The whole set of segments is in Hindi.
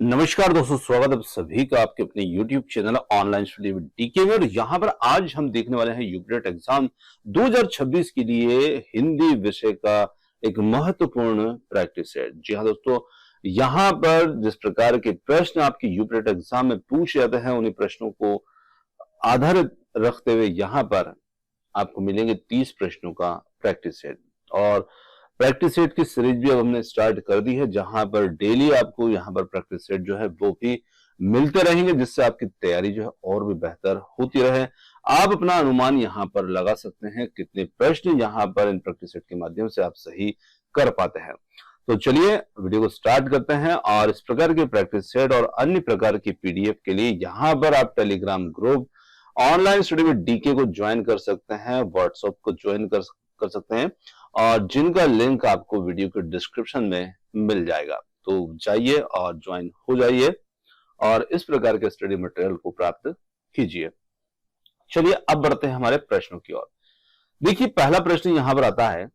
नमस्कार दोस्तों, स्वागत है आप सभी का आपके अपने YouTube channel online study with DK में। और यहाँ पर आज हम देखने वाले हैं यूपीटेट एग्जाम 2026 के लिए हिंदी विषय का एक महत्वपूर्ण प्रैक्टिस है। जी हाँ दोस्तों, यहाँ पर जिस प्रकार के प्रश्न आपके यूपीटेट एग्जाम में पूछे जाते हैं उन्हीं प्रश्नों को आधारित रखते हुए यहाँ पर आपको मिलेंगे 30 प्रश्नों का प्रैक्टिस सेट। और प्रैक्टिस सेट की सीरीज भी अब हमने स्टार्ट कर दी है, जहां पर डेली आपको यहाँ पर प्रैक्टिस सेट जो है वो भी मिलते रहेंगे, जिससे आपकी तैयारी जो है और भी बेहतर होती रहे। आप अपना अनुमान यहाँ पर लगा सकते हैं कितने प्रश्न यहाँ पर इन प्रैक्टिस सेट के माध्यम से आप सही कर पाते हैं। तो चलिए वीडियो को स्टार्ट करते हैं। और इस प्रकार के प्रैक्टिस सेट और अन्य प्रकार की पीडीएफ के लिए यहाँ पर आप Telegram group online study with DK को ज्वाइन कर सकते हैं, व्हाट्सएप को ज्वाइन कर सकते हैं, और जिनका लिंक आपको वीडियो के डिस्क्रिप्शन में मिल जाएगा। तो जाइए और ज्वाइन हो जाइए और इस प्रकार के स्टडी मटेरियल को प्राप्त कीजिए। चलिए अब बढ़ते हैं हमारे प्रश्नों की ओर। देखिए पहला प्रश्न यहां पर आता है,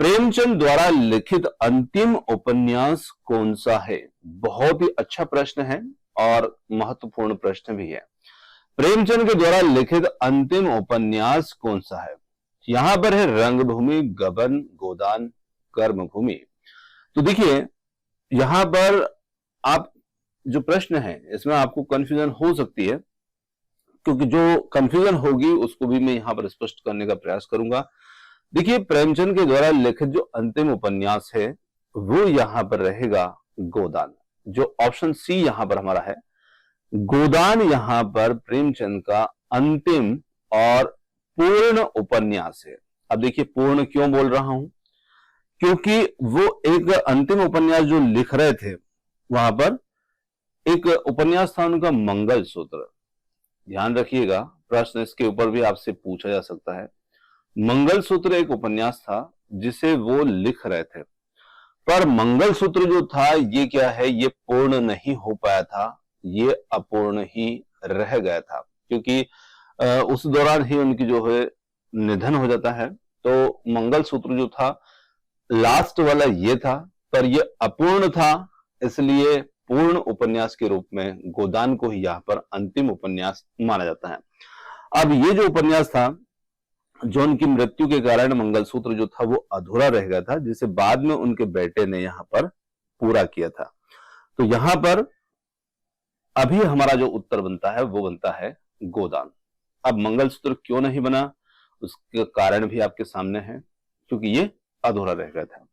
प्रेमचंद द्वारा लिखित अंतिम उपन्यास कौन सा है? बहुत ही अच्छा प्रश्न है और महत्वपूर्ण प्रश्न भी है। प्रेमचंद के द्वारा लिखित अंतिम उपन्यास कौन सा है? यहां पर है रंगभूमि, गबन, गोदान, कर्मभूमि। तो देखिए यहां पर आप जो प्रश्न है इसमें आपको कंफ्यूजन हो सकती है, क्योंकि जो कंफ्यूजन होगी उसको भी मैं यहां पर स्पष्ट करने का प्रयास करूंगा। देखिए प्रेमचंद के द्वारा लिखित जो अंतिम उपन्यास है वो यहां पर रहेगा गोदान। जो ऑप्शन सी यहां पर हमारा है, गोदान यहां पर प्रेमचंद का अंतिम और पूर्ण उपन्यास है। अब देखिए पूर्ण क्यों बोल रहा हूं, क्योंकि वो एक अंतिम उपन्यास जो लिख रहे थे, वहां पर एक उपन्यास था उनका मंगलसूत्र। ध्यान रखिएगा, प्रश्न इसके ऊपर भी आपसे पूछा जा सकता है। मंगलसूत्र एक उपन्यास था जिसे वो लिख रहे थे, पर मंगलसूत्र जो था ये क्या है, ये पूर्ण नहीं हो पाया था, ये अपूर्ण ही रह गया था, क्योंकि उस दौरान ही उनकी जो है निधन हो जाता है। तो मंगलसूत्र जो था लास्ट वाला ये था, पर ये अपूर्ण था, इसलिए पूर्ण उपन्यास के रूप में गोदान को ही यहाँ पर अंतिम उपन्यास माना जाता है। अब ये जो उपन्यास था, जो उनकी मृत्यु के कारण मंगलसूत्र जो था वो अधूरा रह गया था, जिसे बाद में उनके बेटे ने यहाँ पर पूरा किया था। तो यहां पर अभी हमारा जो उत्तर बनता है वो बनता है गोदान। अब मंगलसूत्र क्यों नहीं बना, उसके कारण भी आपके सामने है, क्योंकि ये अधूरा रह गया था।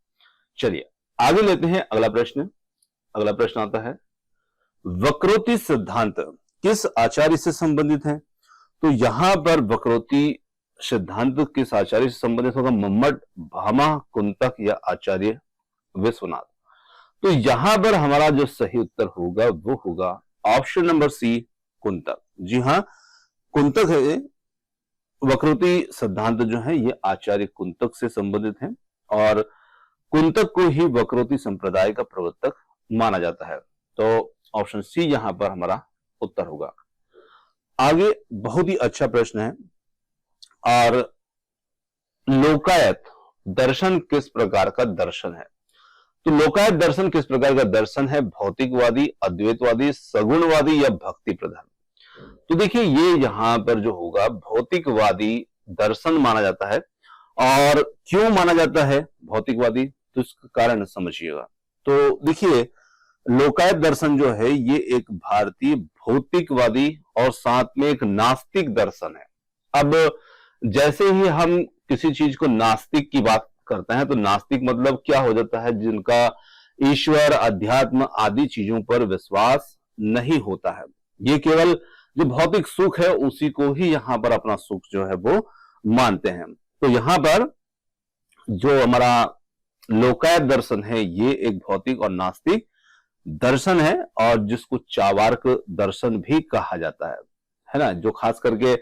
चलिए आगे लेते हैं अगला प्रश्न। अगला प्रश्न आता है, वक्रोक्ति सिद्धांत किस आचार्य से संबंधित है? तो यहां पर वक्रोक्ति सिद्धांत किस आचार्य से संबंधित होगा? मम्मट, भामा, कुंतक या आचार्य विश्वनाथ। तो यहां पर हमारा जो सही उत्तर होगा वो होगा ऑप्शन नंबर सी, कुंतक। जी हां, कुंतक है। वक्रोक्ति सिद्धांत जो है ये आचार्य कुंतक से संबंधित है, और कुंतक को ही वक्रोक्ति संप्रदाय का प्रवर्तक माना जाता है। तो ऑप्शन सी यहां पर हमारा उत्तर होगा। आगे बहुत ही अच्छा प्रश्न है, और लोकायत दर्शन किस प्रकार का दर्शन है? तो लोकायत दर्शन किस प्रकार का दर्शन है? भौतिकवादी, अद्वैतवादी, सगुणवादी या भक्ति प्रधान? तो देखिए ये यहां पर जो होगा भौतिकवादी दर्शन माना जाता है। और क्यों माना जाता है भौतिकवादी, तो इसका कारण समझिएगा। तो देखिए लोकायत दर्शन जो है ये एक भारतीय भौतिकवादी और साथ में एक नास्तिक दर्शन है। अब जैसे ही हम किसी चीज को नास्तिक की बात करते हैं, तो नास्तिक मतलब क्या हो जाता है? जिनका ईश्वर, अध्यात्म आदि चीजों पर विश्वास नहीं होता है। ये केवल जो भौतिक सुख है उसी को ही यहां पर अपना सुख जो है वो मानते हैं। तो यहां पर जो हमारा लोकायत दर्शन है ये एक भौतिक और नास्तिक दर्शन है, और जिसको चार्वाक दर्शन भी कहा जाता है ना, जो खास करके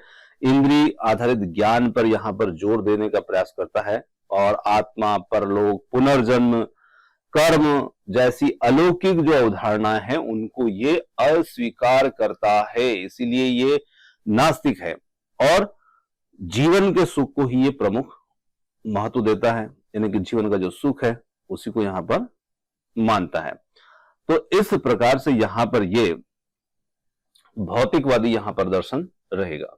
इंद्रिय आधारित ज्ञान पर यहां पर जोर देने का प्रयास करता है, और आत्मा, परलोक, पुनर्जन्म, कर्म जैसी अलौकिक जो अवधारणाएं हैं उनको ये अस्वीकार करता है, इसीलिए ये नास्तिक है। और जीवन के सुख को ही ये प्रमुख महत्व देता है, यानी कि जीवन का जो सुख है उसी को यहां पर मानता है। तो इस प्रकार से यहां पर ये भौतिकवादी यहां पर दर्शन रहेगा।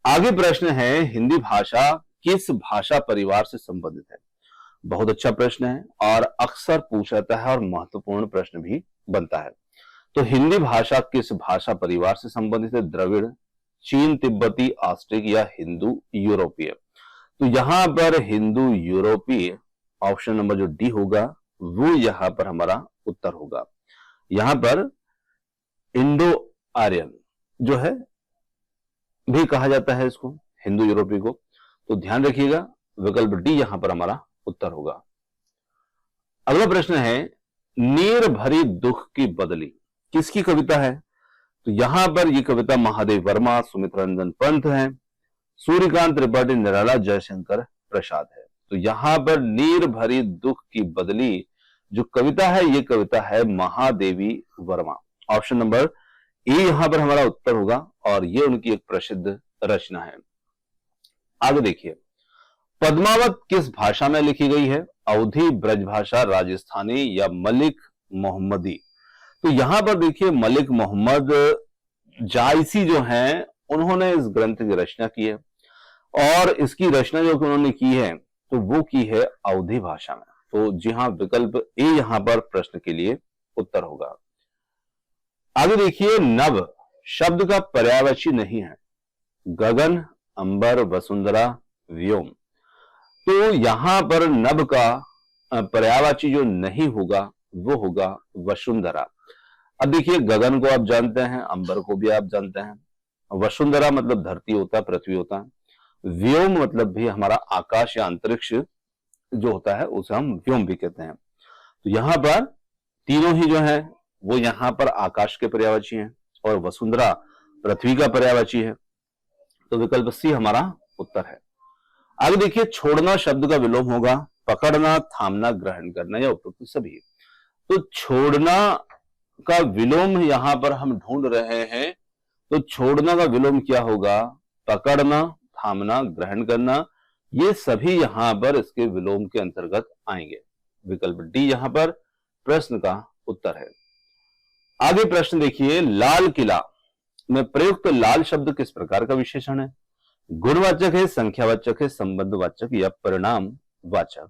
आगे प्रश्न है, हिंदी भाषा किस भाषा परिवार से संबंधित है? बहुत अच्छा प्रश्न है और अक्सर पूछा जाता है और महत्वपूर्ण प्रश्न भी बनता है। तो हिंदी भाषा किस भाषा परिवार से संबंधित है? द्रविड़, चीन तिब्बती, ऑस्ट्रिक या हिंदू यूरोपीय? तो यहां पर हिंदू यूरोपीय, ऑप्शन नंबर जो डी होगा वो यहां पर हमारा उत्तर होगा। यहां पर इंडो आर्यन जो है भी कहा जाता है इसको, हिंदू यूरोपीय को। तो ध्यान रखिएगा, विकल्प डी यहां पर हमारा उत्तर होगा। अगला प्रश्न है, नीर भरी दुख की बदली किसकी कविता है? तो यहां पर यह कविता महादेव वर्मा, सुमित्रा रंजन पंत है, सूर्यकांत त्रिपाठी, निराला जयशंकर प्रसाद है। तो यहां पर नीर भरी दुख की बदली जो कविता है, यह कविता है Mahadevi Verma. Option number A यहां पर हमारा उत्तर होगा और यह उनकी एक प्रसिद्ध रचना है। आगे देखिए, पद्मावत किस भाषा में लिखी गई है? अवधी, ब्रजभाषा, राजस्थानी या मलिक मोहम्मदी? तो यहां पर देखिए, मलिक मोहम्मद जायसी जो हैं उन्होंने इस ग्रंथ की रचना की है और इसकी रचना जो उन्होंने की है तो वो की है अवधी भाषा में। तो जी हां, विकल्प ए यहां पर प्रश्न के लिए उत्तर होगा। आगे देखिए, नभ शब्द का पर्यायवाची नहीं है। गगन, अंबर, वसुंधरा, व्योम। तो यहां पर नभ का पर्यायवाची जो नहीं होगा वो होगा वसुंधरा। अब देखिए, गगन को आप जानते हैं, अंबर को भी आप जानते हैं, वसुंधरा मतलब धरती होता है, पृथ्वी होता है, व्योम मतलब भी हमारा आकाश या अंतरिक्ष जो होता है उसे हम व्योम भी कहते हैं। तो यहां पर तीनों ही जो है वो यहां पर आकाश के पर्यायवाची हैं और वसुंधरा पृथ्वी का पर्यायवाची है। तो विकल्प सी हमारा उत्तर है। आगे देखिए, छोड़ना शब्द का विलोम होगा पकड़ना, थामना, ग्रहण करना या उपरोक्त सभी। तो छोड़ना का विलोम यहां पर हम ढूंढ रहे हैं। तो छोड़ना का विलोम क्या होगा? पकड़ना, थामना, ग्रहण करना, ये सभी यहां पर इसके विलोम के अंतर्गत आएंगे। विकल्प डी यहां पर प्रश्न का उत्तर है। आगे प्रश्न देखिए, लाल किला में प्रयुक्त लाल शब्द किस प्रकार का विशेषण है? गुणवाचक है, संख्यावाचक है, संबंधवाचक या परिणाम वाचक?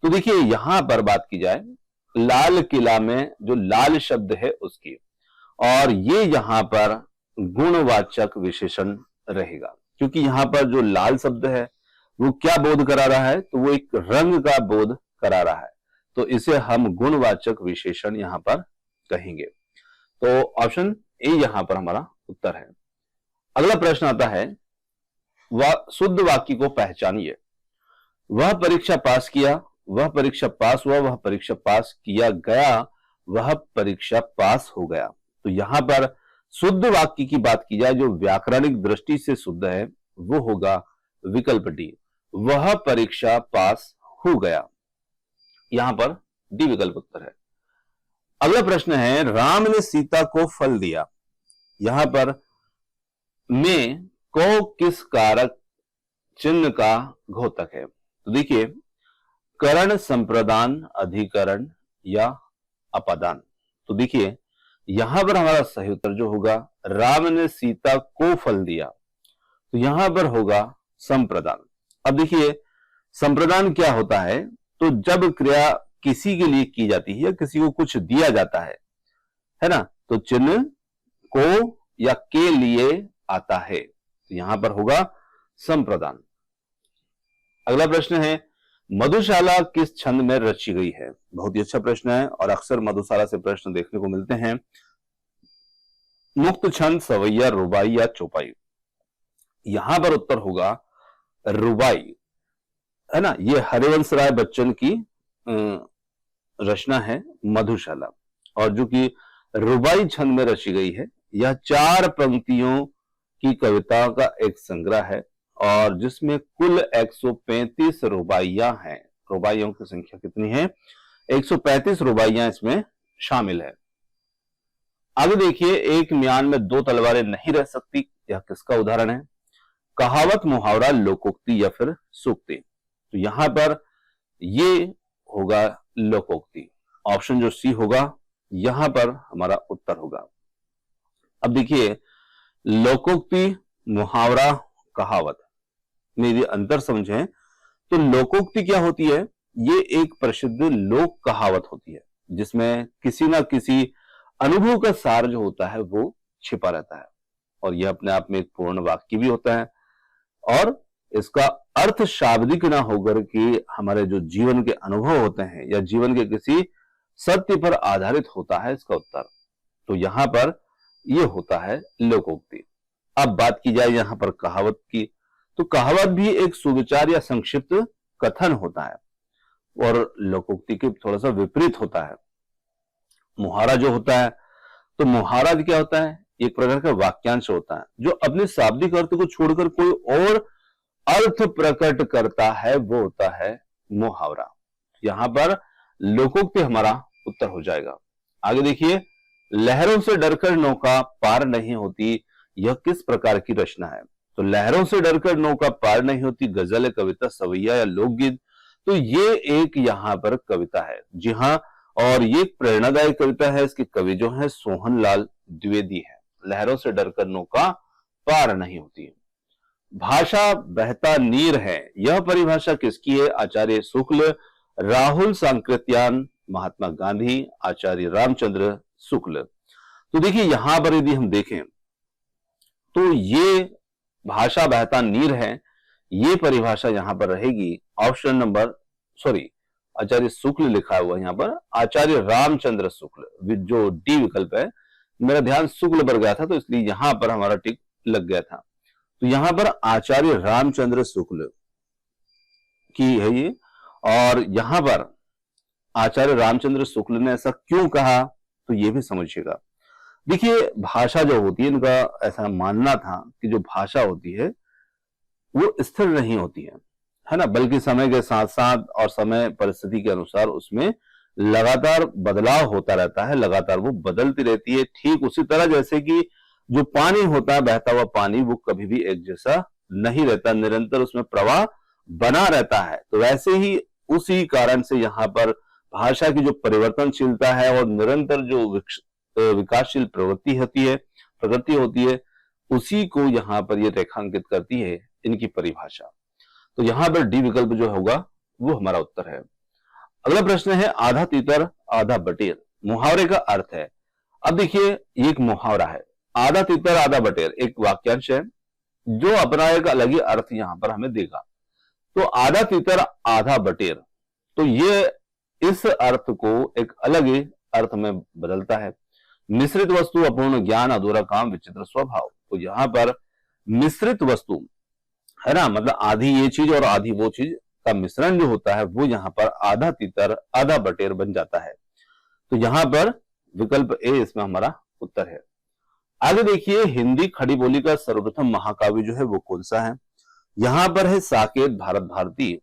तो देखिए, यहां पर बात की जाए लाल किला में जो लाल शब्द है उसकी, और ये यहां पर गुणवाचक विशेषण रहेगा, क्योंकि यहां पर जो लाल शब्द है वो क्या बोध करा रहा है? तो वो एक रंग का बोध करा रहा है, तो इसे हम गुणवाचक विशेषण यहां पर कहेंगे। तो ऑप्शन ए यहां पर हमारा उत्तर है। अगला प्रश्न आता है, वह शुद्ध वाक्य को पहचानिए। वह परीक्षा पास किया, वह परीक्षा पास हुआ, वह परीक्षा पास किया गया, वह परीक्षा पास हो गया। तो यहां पर शुद्ध वाक्य की बात की जाए जो व्याकरणिक दृष्टि से शुद्ध है वो होगा विकल्प डी, वह परीक्षा पास हो गया। यहां पर डी विकल्प उत्तर है। अगला प्रश्न है, राम ने सीता को फल दिया। यहां पर में को किस कारक चिन्ह का घोतक है? तो देखिए, करण, संप्रदान, अधिकरण या अपादान। तो देखिए, यहां पर हमारा सही उत्तर जो होगा, राम ने सीता को फल दिया, तो यहां पर होगा संप्रदान। अब देखिए, संप्रदान क्या होता है? तो जब क्रिया किसी के लिए की जाती है या किसी को कुछ दिया जाता है ना, तो चिन्ह को या के लिए आता है, तो यहां पर होगा संप्रदान। अगला प्रश्न है, मधुशाला किस छंद में रची गई है? बहुत ही अच्छा प्रश्न है और अक्सर मधुशाला से प्रश्न देखने को मिलते हैं। मुक्त छंद, सवैया, रुबाई या चौपाई? यहां पर उत्तर होगा रुबाई, है ना। ये हरिवंश राय बच्चन की रचना है मधुशाला, और जो कि रुबाई छंद में रची गई है। यह 4 पंक्तियों की कविता का एक संग्रह है और जिसमें कुल 135 रुबाइयां हैं। रुबाइयों की संख्या कितनी है? 135 रुबाइयां इसमें शामिल है। आगे देखिए, एक म्यान में 2 तलवारें नहीं रह सकती, यह किसका उदाहरण है? कहावत, मुहावरा, लोकोक्ति या फिर सूक्ति? तो यहां पर ये होगा लोकोक्ति। ऑप्शन जो सी होगा यहां पर हमारा उत्तर होगा। अब देखिए, लोकोक्ति, मुहावरा, कहावत में यदि अंतर समझें तो लोकोक्ति क्या होती है? ये एक प्रसिद्ध लोक कहावत होती है जिसमें किसी ना किसी अनुभव का सार जो होता है वो छिपा रहता है, और यह अपने आप में एक पूर्ण वाक्य भी होता है, और इसका अर्थ शाब्दिक ना होकर के हमारे जो जीवन के अनुभव होते हैं या जीवन के किसी सत्य पर आधारित होता है इसका उत्तर। तो यहां पर यह होता है लोकोक्ति। अब बात की जाए यहां पर कहावत की, तो कहावत भी एक सुविचार या संक्षिप्त कथन होता है और लोकोक्ति के थोड़ा सा विपरीत होता है। मुहावरा जो होता है, तो मुहावरा क्या होता है? एक प्रकार का वाक्यांश होता है जो अपने शाब्दिक अर्थ को छोड़कर कोई और अर्थ प्रकट करता है, वो होता है मुहावरा। यहां पर लोकोक्ति हमारा उत्तर हो जाएगा। आगे देखिए, लहरों से डरकर नौका पार नहीं होती, यह किस प्रकार की रचना है? तो लहरों से डरकर नौका पार नहीं होती, गजल, कविता, सवैया या लोकगीत? तो ये एक यहां पर कविता है, जी हां, और ये प्रेरणादायक कविता है। इसके कवि जो है सोहनलाल द्विवेदी है। लहरों से डरकर नौका पार नहीं होती। भाषा बहता नीर है, यह परिभाषा किसकी है? आचार्य शुक्ल, राहुल सांकृत्यायन, महात्मा गांधी, आचार्य रामचंद्र शुक्ल। तो देखिए यहां पर यदि हम देखें तो ये भाषा बहता नीर है, ये परिभाषा यहां पर रहेगी ऑप्शन नंबर, सॉरी, आचार्य शुक्ल लिखा हुआ यहां पर, आचार्य रामचंद्र शुक्ल जो डी विकल्प है, मेरा ध्यान शुक्ल पर गया था तो इसलिए यहां पर हमारा टिक लग गया था। तो यहां पर आचार्य रामचंद्र शुक्ल की है ये, और यहां पर आचार्य रामचंद्र शुक्ल ने ऐसा क्यों कहा तो ये भी समझिएगा। देखिए, भाषा जो होती है, इनका ऐसा मानना था कि जो भाषा होती है वो स्थिर नहीं होती है ना, बल्कि समय के साथ साथ और समय परिस्थिति के अनुसार उसमें लगातार बदलाव होता रहता है, लगातार वो बदलती रहती है। ठीक उसी तरह जैसे कि जो पानी होता है, बहता हुआ पानी, वो कभी भी एक जैसा नहीं रहता, निरंतर उसमें प्रवाह बना रहता है। तो वैसे ही उसी कारण से यहाँ पर भाषा की जो परिवर्तनशीलता है और निरंतर जो विकासशील प्रगति होती है, उसी को यहाँ पर ये रेखांकित करती है इनकी परिभाषा। तो यहाँ पर डी विकल्प जो होगा वो हमारा उत्तर है। अगला प्रश्न है, आधा तीतर आधा बटेर मुहावरे का अर्थ है। अब देखिए, ये एक मुहावरा है, आधा तीतर आधा बटेर एक वाक्यांश है जो अपना एक अलग ही अर्थ यहां पर हमें देगा। तो आधा तीतर आधा बटेर, तो ये इस अर्थ को एक अलग ही अर्थ में बदलता है। मिश्रित वस्तु, अपूर्ण ज्ञान, अधूरा काम, विचित्र स्वभाव। तो यहां पर मिश्रित वस्तु है ना, मतलब आधी ये चीज और आधी वो चीज का मिश्रण जो होता है वो यहां पर आधा तीतर आधा बटेर बन जाता है। तो यहां पर विकल्प ए इसमें हमारा उत्तर है। आगे देखिए, हिंदी खड़ी बोली का सर्वप्रथम महाकाव्य जो है वो कौन सा है? यहां पर है साकेत, भारत भारती,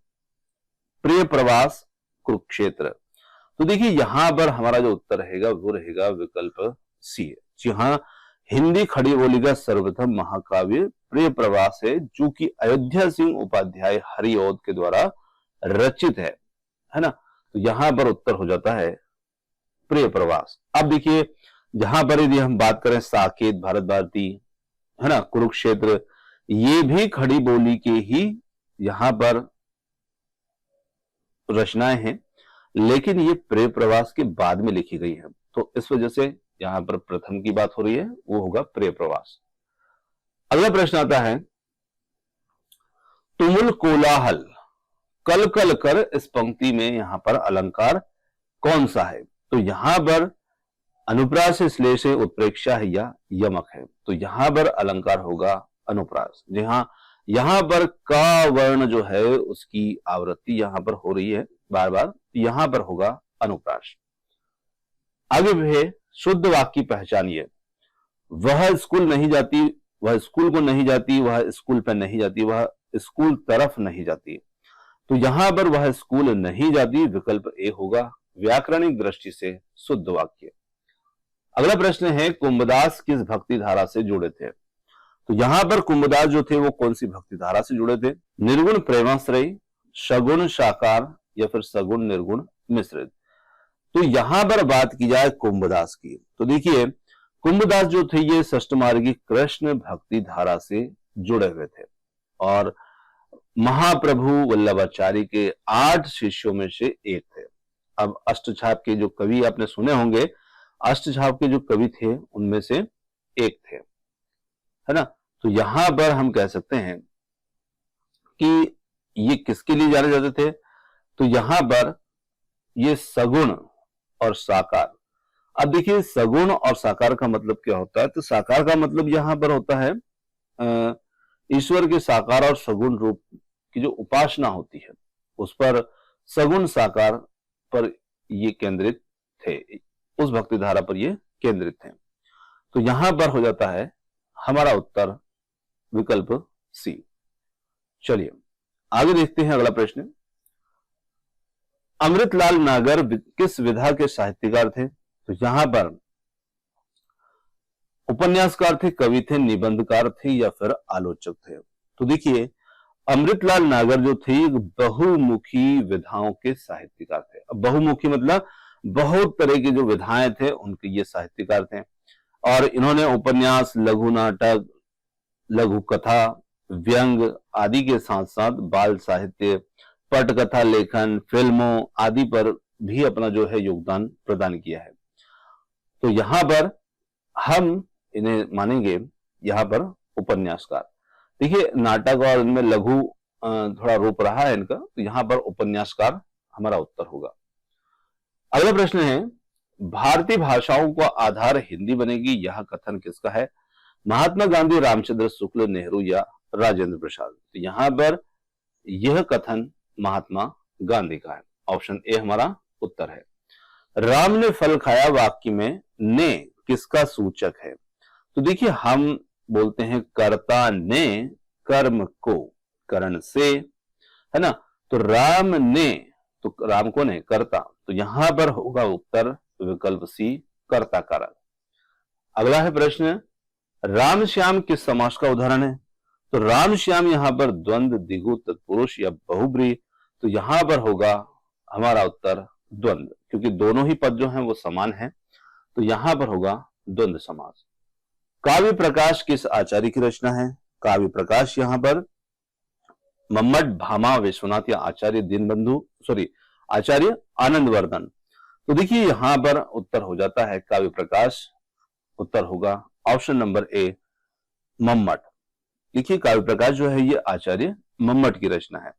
प्रिय प्रवास, कुरुक्षेत्र। तो देखिए यहां पर हमारा जो उत्तर रहेगा वो रहेगा विकल्प सी है। जी हाँ, हिंदी खड़ी बोली का सर्वप्रथम महाकाव्य प्रिय प्रवास है, जो कि अयोध्या सिंह उपाध्याय हरिऔध के द्वारा रचित है ना। तो यहां पर उत्तर हो जाता है प्रिय प्रवास। अब देखिए, जहां पर यदि हम बात करें साकेत, भारत भारती, है ना, कुरुक्षेत्र, ये भी खड़ी बोली के ही यहां पर रचनाएं हैं, लेकिन ये प्रिय प्रवास के बाद में लिखी गई है। तो इस वजह से यहां पर प्रथम की बात हो रही है, वो होगा प्रिय प्रवास। अगला प्रश्न आता है, तुमुल कोलाहल कल कल कर, इस पंक्ति में यहां पर अलंकार कौन सा है? तो यहां पर अनुप्रास, श्लेष है, उत्प्रेक्षा है या यमक है? तो यहां पर अलंकार होगा अनुप्रास। जी हां, यहां पर का वर्ण जो है उसकी आवृत्ति यहां पर हो रही है बार बार, यहां पर होगा अनुप्रास। आगे भी शुद्ध वाक्य की पहचानिए। वह स्कूल नहीं जाती, वह स्कूल को नहीं जाती, वह स्कूल पर नहीं जाती, वह स्कूल तरफ नहीं जाती। तो यहां पर वह स्कूल नहीं जाती, विकल्प ए होगा व्याकरणिक दृष्टि से शुद्ध वाक्य। अगला प्रश्न है, कुंभदास किस भक्ति धारा से जुड़े थे? तो यहां पर कुंभदास जो थे वो कौन सी भक्ति धारा से जुड़े थे? निर्गुण प्रेमाश्रय, सगुण साकार या फिर सगुण निर्गुण मिश्रित? तो यहां पर बात की जाए कुंभदास की, तो देखिए कुंभदास जो थे ये षष्ठमार्गी कृष्ण भक्ति धारा से जुड़े हुए थे और महाप्रभु वल्लभाचार्य के 8 शिष्यों में से एक थे। अब अष्टछाप के जो कवि आपने सुने होंगे, अष्टछाप के जो कवि थे उनमें से एक थे, है ना। तो यहां पर हम कह सकते हैं कि ये किसके लिए जाने जाते थे, तो यहां पर ये सगुण और साकार। अब देखिए सगुण और साकार का मतलब क्या होता है, तो साकार का मतलब यहां पर होता है ईश्वर के साकार और सगुण रूप की जो उपासना होती है उस पर सगुण साकार पर ये केंद्रित थे, उस भक्ति धारा पर ये केंद्रित थे। तो यहां पर हो जाता है हमारा उत्तर विकल्प सी। चलिए आगे देखते हैं अगला प्रश्न। अमृतलाल नागर किस विधा के साहित्यकार थे, तो यहां पर उपन्यासकार थे, कवि थे, निबंधकार थे या फिर आलोचक थे। तो देखिए अमृतलाल नागर जो थे बहुमुखी विधाओं के साहित्यकार थे। अब बहुमुखी मतलब बहुत तरह की जो विधाएं थे उनके ये साहित्यकार थे और इन्होंने उपन्यास, लघु नाटक, लघु कथा, व्यंग आदि के साथ साथ बाल साहित्य, पटकथा लेखन, फिल्मों आदि पर भी अपना जो है योगदान प्रदान किया है। तो यहां पर हम इन्हें मानेंगे यहां पर उपन्यासकार। देखिए नाटक और इनमें लघु थोड़ा रूप रहा है इनका, तो यहां पर उपन्यासकार हमारा उत्तर होगा। अगला प्रश्न है भारतीय भाषाओं का आधार हिंदी बनेगी, यह कथन किसका है? महात्मा गांधी, रामचंद्र शुक्ल, नेहरू या राजेंद्र प्रसाद। तो यहां पर यह कथन महात्मा गांधी का है। ऑप्शन ए हमारा उत्तर है। राम ने फल खाया वाक्य में ने किसका सूचक है? तो देखिए हम बोलते हैं कर्ता ने कर्म को करण से, है ना। तो राम ने, तो राम कौन है? कर्ता। तो यहां पर होगा उत्तर विकल्प सी, कर्ता कारक। अगला है प्रश्न राम श्याम किस समास का उदाहरण है? तो राम श्याम यहां पर द्वंद्व, द्विगु, तत्पुरुष या बहुब्री। तो यहां पर होगा हमारा उत्तर द्वंद्व, क्योंकि दोनों ही पद जो हैं वो समान हैं। तो यहां पर होगा द्वंद्व समास। काव्य प्रकाश किस आचार्य की रचना है? काव्य प्रकाश यहां पर मम्मट, भामा, विश्वनाथ या आचार्य दीनबंधु, आचार्य आनंदवर्धन। तो देखिए यहां पर उत्तर हो जाता है काव्य प्रकाश। उत्तर होगा ऑप्शन नंबर ए, मम्मट। देखिए काव्य प्रकाश जो है ये आचार्य मम्मट की रचना है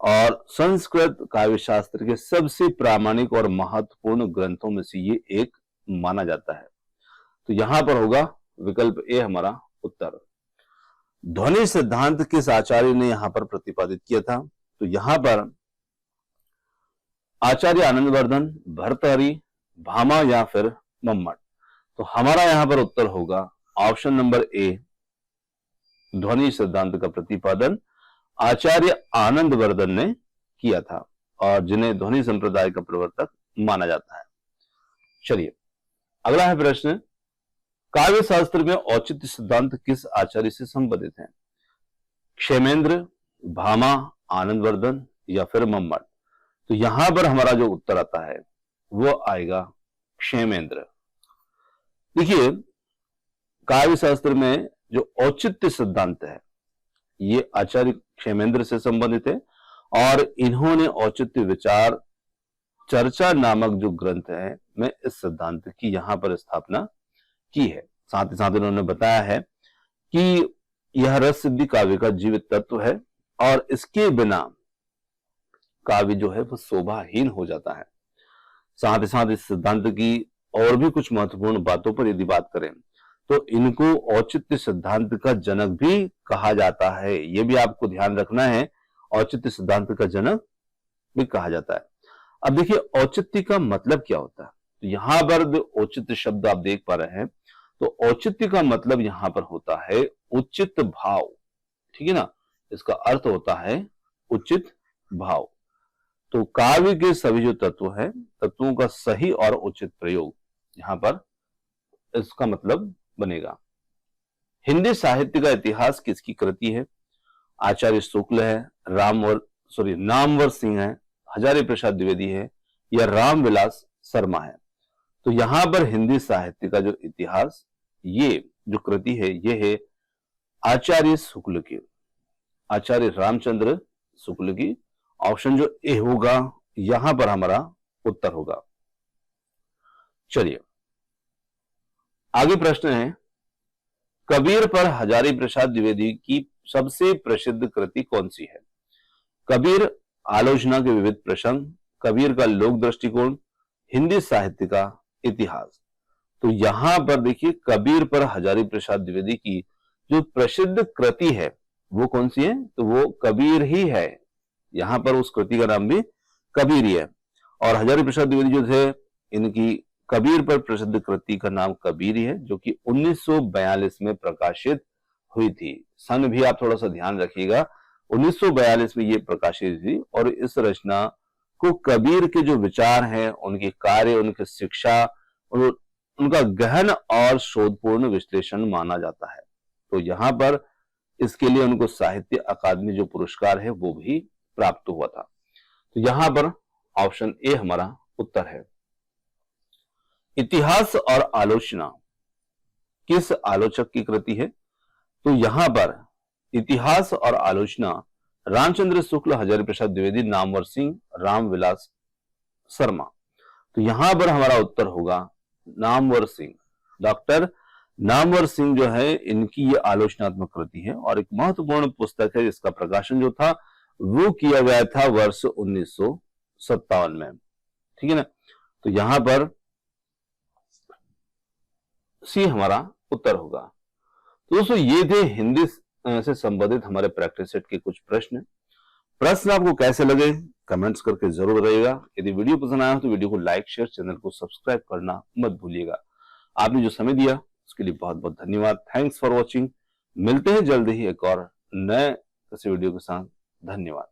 और संस्कृत काव्य शास्त्र के सबसे प्रामाणिक और महत्वपूर्ण ग्रंथों में से ये एक माना जाता है। तो यहां पर होगा विकल्प ए हमारा उत्तर। ध्वनि सिद्धांत किस आचार्य ने यहां पर प्रतिपादित किया था? तो यहां पर आचार्य आनंदवर्धन, भर्तहरि, भामा या फिर मम्मट। तो हमारा यहां पर उत्तर होगा ऑप्शन नंबर ए, ध्वनि सिद्धांत का प्रतिपादन आचार्य आनंदवर्धन ने किया था और जिन्हें ध्वनि संप्रदाय का प्रवर्तक माना जाता है। चलिए अगला है प्रश्न काव्य शास्त्र में औचित्य सिद्धांत किस आचार्य से संबंधित है? क्षेमेंद्र, भामा, आनंदवर्धन या फिर मम्मट। तो यहां पर हमारा जो उत्तर आता है वो आएगा क्षेमेंद्र। देखिए काव्य शास्त्र में जो औचित्य सिद्धांत है ये आचार्य क्षेमेंद्र से संबंधित है और इन्होंने औचित्य विचार चर्चा नामक जो ग्रंथ है में इस सिद्धांत की यहां पर स्थापना की है। साथ ही साथ इन्होंने बताया है कि यह रस सिद्धि काव्य का जीवित तत्व है और इसके बिना काव्य जो है वो शोभाहीन हो जाता है। साथ ही साथ इस सिद्धांत की और भी कुछ महत्वपूर्ण बातों पर यदि बात करें तो इनको औचित्य सिद्धांत का जनक भी कहा जाता है। यह भी आपको ध्यान रखना है, औचित्य सिद्धांत का जनक भी कहा जाता है। अब देखिए औचित्य का मतलब क्या होता है? तो यहां पर औचित्य शब्द आप देख पा रहे हैं, तो औचित्य का मतलब यहां पर होता है उचित भाव, ठीक है ना। इसका अर्थ होता है उचित भाव। तो काव्य के सभी जो तत्व हैं, तत्वों का सही और उचित प्रयोग यहां पर इसका मतलब बनेगा। हिंदी साहित्य का इतिहास किसकी कृति है? आचार्य शुक्ल है, नामवर सिंह है, हजारी प्रसाद द्विवेदी है या रामविलास शर्मा है। तो यहां पर हिंदी साहित्य का जो इतिहास, ये जो कृति है ये है आचार्य शुक्ल की, आचार्य रामचंद्र शुक्ल की। ऑप्शन जो ए होगा यहां पर हमारा उत्तर होगा। चलिए आगे प्रश्न है, कबीर पर हजारी प्रसाद द्विवेदी की सबसे प्रसिद्ध कृति कौन सी है? कबीर आलोचना के विविध प्रसंग, कबीर का लोक दृष्टिकोण, हिंदी साहित्य का इतिहास। तो यहां पर देखिए कबीर पर हजारी प्रसाद द्विवेदी की जो प्रसिद्ध कृति है वो कौन सी है? तो वो कबीर ही है। यहां पर उस कृति का नाम भी कबीर ही है। और हजारी प्रसाद द्विवेदी जो थे, इनकी कबीर पर प्रसिद्ध कृति का नाम कबीर ही है, जो कि 1942 में प्रकाशित हुई थी। सन भी आप थोड़ा सा ध्यान रखिएगा, 1942 में ये प्रकाशित थी। और इस रचना को कबीर के जो विचार हैं, उनके कार्य, उनकी शिक्षा, उनका गहन और शोधपूर्ण विश्लेषण माना जाता है। तो यहां पर इसके लिए उनको साहित्य अकादमी जो पुरस्कार है वो भी प्राप्त हुआ था। तो यहां पर ऑप्शन ए हमारा उत्तर है। इतिहास और आलोचना किस आलोचक की कृति है? तो यहां पर इतिहास और आलोचना रामचंद्र शुक्ल, हजारी प्रसाद द्विवेदी, नामवर सिंह, रामविलास शर्मा। तो यहां पर हमारा उत्तर होगा नामवर सिंह। डॉक्टर नामवर सिंह जो है, इनकी ये आलोचनात्मक कृति है और एक महत्वपूर्ण पुस्तक है जिसका प्रकाशन जो था वो किया गया था वर्ष 1957 में। ठीक है ना? तो यहां पर सी हमारा उत्तर होगा। तो दोस्तों ये थे हिंदी से संबंधित हमारे प्रैक्टिस सेट के कुछ प्रश्न आपको कैसे लगे कमेंट्स करके जरूर बताइएगा। यदि वीडियो पसंद आया हो तो वीडियो को लाइक, शेयर, चैनल को सब्सक्राइब करना मत भूलिएगा। आपने जो समय दिया उसके लिए बहुत बहुत धन्यवाद। Thanks for watching. मिलते हैं जल्द ही एक और नए किसी वीडियो के साथ। धन्यवाद।